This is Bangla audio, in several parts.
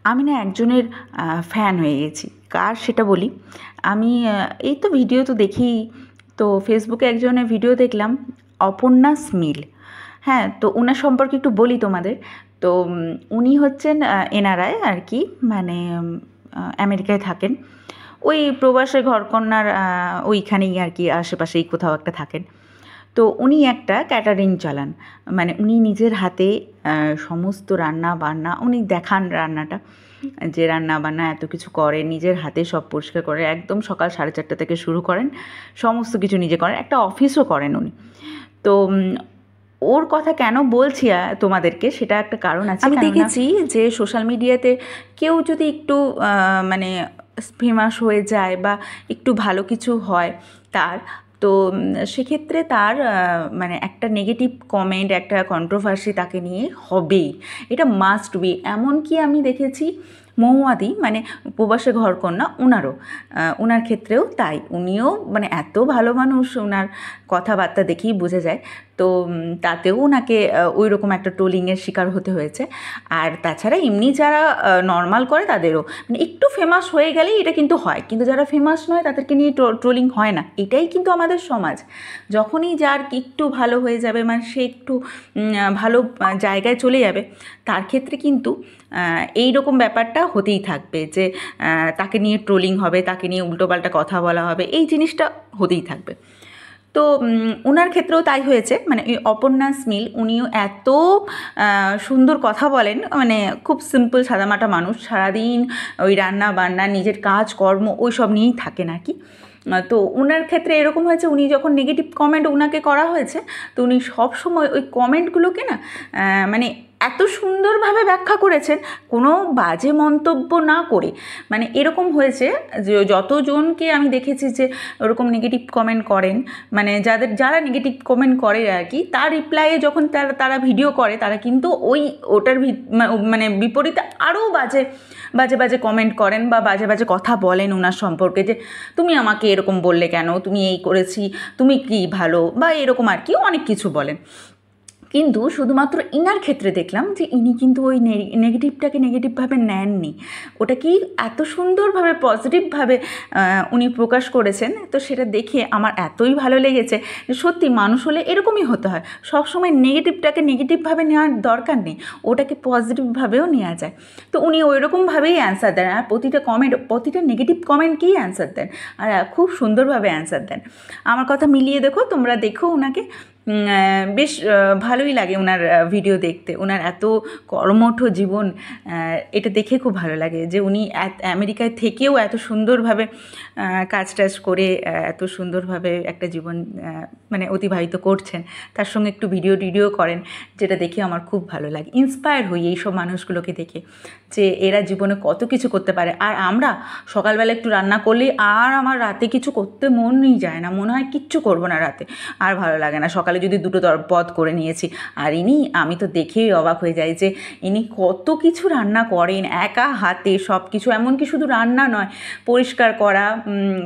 আমি না একজনের ফ্যান হয়ে গেছি। কার সেটা বলি। আমি এই তো ভিডিও তো দেখি, তো ফেসবুকে একজনের ভিডিও দেখলাম, অপর্ণা স্মিল। হ্যাঁ, তো ওনার সম্পর্কে একটু বলি তোমাদের। তো উনি হচ্ছেন এনআরআই আর কি, মানে আমেরিকায় থাকেন। ওই প্রবাসে ঘরকন্যার ওইখানেই আর কি, আশেপাশেই কোথাও একটা থাকেন। তো উনি একটা ক্যাটারিং চালান, মানে উনি নিজের হাতে সমস্ত রান্না বান্না উনি দেখান, রান্নাটা যে রান্না বান্না এত কিছু করে, নিজের হাতে সব পরিষ্কার করে, একদম সকাল 4:30 থেকে শুরু করেন, সমস্ত কিছু নিজে করেন, একটা অফিসও করেন উনি। তো ওর কথা কেন বলছি তোমাদেরকে, সেটা একটা কারণ আছে। আমি দেখেছি যে সোশ্যাল মিডিয়াতে কেউ যদি একটু মানে ফেমাস হয়ে যায় বা একটু ভালো কিছু হয় তার, তো সেক্ষেত্রে তার মানে একটা নেগেটিভ কমেন্ট, একটা কন্ট্রোভার্সি তাকে নিয়ে হবেই, এটা মাস্ট বি। এমনকি আমি দেখেছি মৌয়াদি, মানে প্রবাসে ঘরকন্যা, ওনার ক্ষেত্রেও তাই। উনিও মানে এত ভালো মানুষ, ওনার কথাবার্তা দেখেই বোঝা যায়। তো তাতেও ওনাকে ওই রকম একটা ট্রোলিংয়ের শিকার হতে হয়েছে। আর তাছাড়া এমনি যারা নর্মাল করে তাদেরও, মানে একটু ফেমাস হয়ে গেলেই এটা কিন্তু হয়, কিন্তু যারা ফেমাস নয় তাদেরকে নিয়ে ট্রোলিং হয় না। এটাই কিন্তু আমাদের সমাজ। যখনই যার একটু ভালো হয়ে যাবে, মানে সে একটু ভালো জায়গায় চলে যাবে, তার ক্ষেত্রে কিন্তু এই রকম ব্যাপারটা হতেই থাকবে, যে তাকে নিয়ে ট্রোলিং হবে, তাকে নিয়ে উল্টোপাল্টা কথা বলা হবে, এই জিনিসটা হতেই থাকবে। তো ওনার ক্ষেত্রেও তাই হয়েছে। মানে এই অপর্ণা স্মিল, উনিও এত সুন্দর কথা বলেন, মানে খুব সিম্পল সাদামাটা মানুষ, সারাদিন ওই রান্না বান্না, নিজের কাজকর্ম ওই সব নিয়েই থাকেন আর কি। তো ওনার ক্ষেত্রে এরকম হয়েছে, উনি যখন নেগেটিভ কমেন্ট ওনাকে করা হয়েছে, তো উনি সবসময় ওই কমেন্টগুলোকে না মানে এত সুন্দরভাবে ব্যাখ্যা করেছেন, কোনো বাজে মন্তব্য না করে। মানে এরকম হয়েছে যে যতজনকে আমি দেখেছি যে ওরকম নেগেটিভ কমেন্ট করেন, মানে যারা নেগেটিভ কমেন্ট করে আর কি, তার রিপ্লাইয়ে যখন তারা ভিডিও করে, তারা কিন্তু ওটার মানে বিপরীতে আরও বাজে বাজে বাজে কমেন্ট করেন বা বাজে বাজে কথা বলেন ওনার সম্পর্কে, যে তুমি আমাকে এরকম বললে কেন, তুমি এই করেছি, তুমি কি ভালো, বা এরকম আর কি অনেক কিছু বলেন। কিন্তু শুধুমাত্র ইনার ক্ষেত্রে দেখলাম যে ইনি কিন্তু ওই নেগেটিভটাকে নেগেটিভভাবে নেননি, ওটাকেই এত সুন্দরভাবে পজিটিভভাবে উনি প্রকাশ করেছেন। তো সেটা দেখে আমার এতই ভালো লেগেছে যে সত্যি মানুষ হলে এরকমই হতে হয়, সবসময় নেগেটিভটাকে নেগেটিভভাবে নেওয়ার দরকার নেই, ওটাকে পজিটিভভাবেও নেওয়া যায়। তো উনি ওই রকমভাবেই অ্যান্সার দেন, আর প্রতিটা নেগেটিভ কমেন্টকেই অ্যান্সার দেন, আর খুব সুন্দরভাবে অ্যান্সার দেন। আমার কথা মিলিয়ে দেখো, তোমরা দেখো ওনাকে, বেশ ভালোই লাগে ওনার ভিডিও দেখতে। ওনার এত কর্মঠ জীবন, এটা দেখে খুব ভালো লাগে যে উনি আমেরিকায় থেকেও এত সুন্দরভাবে কাজ টাজ করে এত সুন্দরভাবে একটা জীবন মানে অতিবাহিত করছেন, তার সঙ্গে একটু ভিডিও করেন, যেটা দেখে আমার খুব ভালো লাগে। ইন্সপায়ার হই এইসব মানুষগুলোকে দেখে, যে এরা জীবনে কত কিছু করতে পারে। আর আমরা সকালবেলা একটু রান্না করলে আর আমার রাতে কিছু করতে মনই যায় না, মনে হয় কিচ্ছু করবো না রাতে, আর ভালো লাগে না। সকালে যদি দুটো পদ করে নিয়েছি, আর আমি তো দেখেই অবাক হয়ে যাই যে ইনি কত কিছু রান্না করেন একা হাতে, সব কিছু। এমনকি শুধু রান্না নয়, পরিষ্কার করা,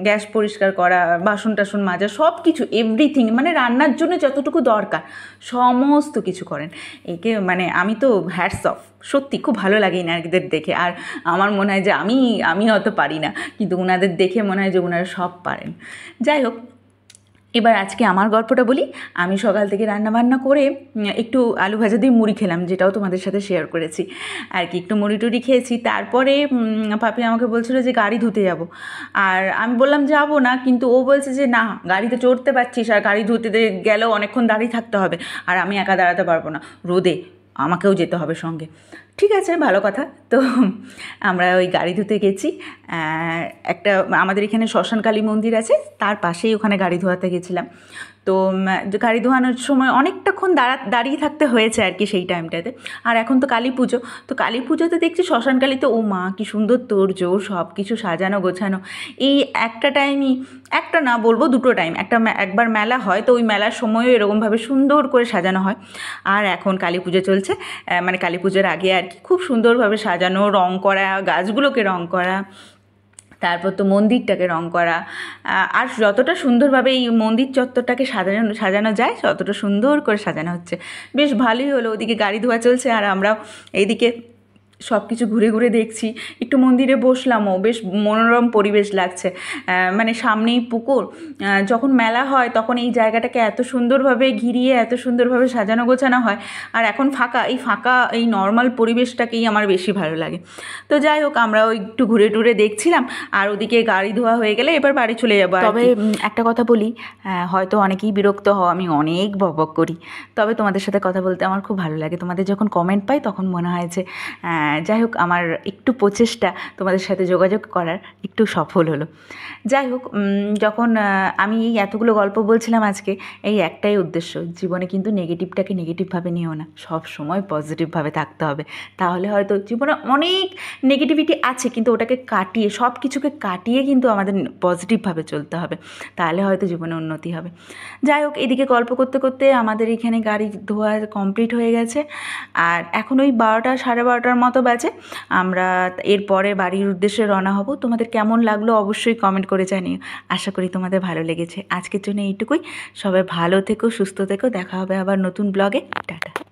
গ্যাস পরিষ্কার করা, বাসন টাসন মাজা, সব কিছু, এভরিথিং, মানে রান্নার জন্য যতটুকু দরকার সমস্ত কিছু করেন। একে মানে আমি তো হ্যাটস অফ, সত্যি খুব ভালো লাগে এনাদের দেখে। আর আমার মনে হয় যে আমি অত পারি না, কিন্তু ওনাদের দেখে মনে হয় যে ওনারা সব পারেন। যাই হোক, এবার আজকে আমার গল্পটা বলি। আমি সকাল থেকে রান্নাবান্না করে একটু আলু ভাজা দিয়ে মুড়ি খেলাম, যেটাও তোমাদের সাথে শেয়ার করেছি আর কি। একটু মুড়ি টুড়ি খেয়েছি, তারপরে পাপি আমাকে বলছিল যে গাড়ি ধুতে যাব। আর আমি বললাম যাবো না, কিন্তু ও বলছে যে না, গাড়িতে চড়তে পারছিস, আর গাড়ি ধুতে গেলেও অনেকক্ষণ দাঁড়িয়ে থাকতে হবে, আর আমি একা দাঁড়াতে পারবো না রোদে, আমাকেও যেতে হবে সঙ্গে। ঠিক আছে, ভালো কথা। তো আমরা ওই গাড়ি ধুতে গেছি, একটা আমাদের এখানে শ্মশানকালী মন্দির আছে, তার পাশেই ওখানে গাড়ি ধোয়াতে গেছিলাম। তো গাড়ি ধোয়ানোর সময় অনেকটাক্ষণ দাঁড়িয়ে থাকতে হয়েছে আর কি সেই টাইমটাতে। আর এখন তো কালী পুজো, তো কালী পুজোতে দেখছি শ্মশানকালীতে ও মা কী সুন্দর তোড়জোড়, সব কিছু সাজানো গোছানো। এই একটা টাইমই, একটা না বলবো দুটো টাইম, একবার মেলা হয়, তো ওই মেলার সময়ও এরকমভাবে সুন্দর করে সাজানো হয়। আর এখন কালী পুজো চলছে, মানে কালী পুজোর আগে আর কি, খুব সুন্দরভাবে সাজানো, রং করা, গাছগুলোকে রং করা, তারপর তো মন্দিরটাকে রং করা। আর যতটা সুন্দরভাবে এই মন্দির চত্বরটাকে সাজানো যায়, ততটা সুন্দর করে সাজানো হচ্ছে। বেশ ভালোই হলো, ওদিকে গাড়ি ধোয়া চলছে আর আমরাও এইদিকে সব কিছু ঘুরে ঘুরে দেখছি, একটু মন্দিরে বসলামও, বেশ মনোরম পরিবেশ লাগছে। মানে সামনেই পুকুর, যখন মেলা হয় তখন এই জায়গাটাকে এত সুন্দরভাবে ঘিরিয়ে এত সুন্দরভাবে সাজানো গোছানো হয়, আর এখন ফাঁকা, এই ফাঁকা এই নর্মাল পরিবেশটাকেই আমার বেশি ভালো লাগে। তো যাই হোক, আমরাও একটু ঘুরে টুরে দেখছিলাম, আর ওদিকে গাড়ি ধোয়া হয়ে গেলে এবার বাড়ি চলে যাবো। তবে একটা কথা বলি, হয়তো অনেকেই বিরক্ত হও, আমি অনেক বকবক করি, তবে তোমাদের সাথে কথা বলতে আমার খুব ভালো লাগে। তোমাদের যখন কমেন্ট পাই তখন মনে হয় যে যাই হোক, আমার একটু প্রচেষ্টা তোমাদের সাথে যোগাযোগ করার একটু সফল হলো। যাই হোক, যখন আমি এই এতগুলো গল্প বলছিলাম আজকে, এই একটাই উদ্দেশ্য, জীবনে কিন্তু নেগেটিভটাকে নেগেটিভভাবে নিও না, সব সময় পজিটিভভাবে থাকতে হবে। তাহলে হয়তো জীবনে অনেক নেগেটিভিটি আছে, কিন্তু ওটাকে কাটিয়ে, সব কিছুকে কাটিয়ে কিন্তু আমাদের পজিটিভভাবে চলতে হবে, তাহলে হয়তো জীবনে উন্নতি হবে। যাই হোক, এদিকে গল্প করতে করতে আমাদের এখানে গাড়ি ধোয়া কমপ্লিট হয়ে গেছে, আর এখন ওই 12টা, 12:30 মতো বাজে। আমরা এরপরে বাড়ির উদ্দেশ্যে রওনা হব। তোমাদের কেমন লাগলো অবশ্যই কমেন্ট করে জানিও। আশা করি তোমাদের ভালো লেগেছে। আজকের জন্য এইটুকুই। সবাই ভালো থেকো, সুস্থ থেকো, দেখা হবে আবার নতুন ব্লগে। টাটা।